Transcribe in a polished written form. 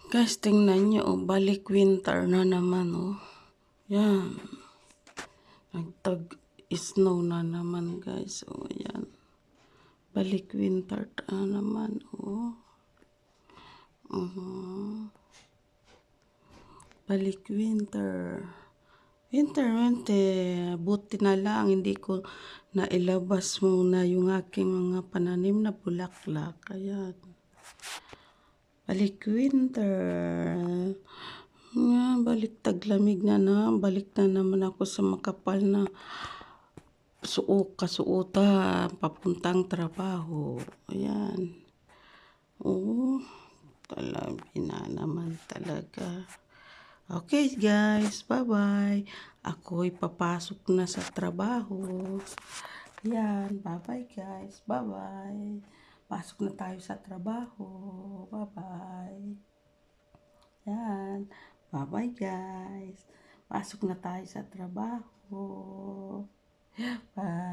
Guys, tingnan nyo, oh, balik winter na naman, oh. Yan. Nagtag-snow na naman, guys. Oh, yan. Balik winter na naman, oh. Balik winter. Winter. Buti na lang, hindi ko nailabas muna yung aking mga pananim na bulaklak. Ayan. Balik winter. Balik taglamig na na. Balik na naman ako sa makapal na kasuotan papuntang trabaho. Ayan. Oo. Talabi na naman talaga. Okay guys, bye-bye. Ako'y papasok na sa trabaho. Yan, bye-bye guys. Bye-bye. Pasok na tayo sa trabaho. Bye-bye. Yan. Bye-bye guys. Pasok na tayo sa trabaho. Bye.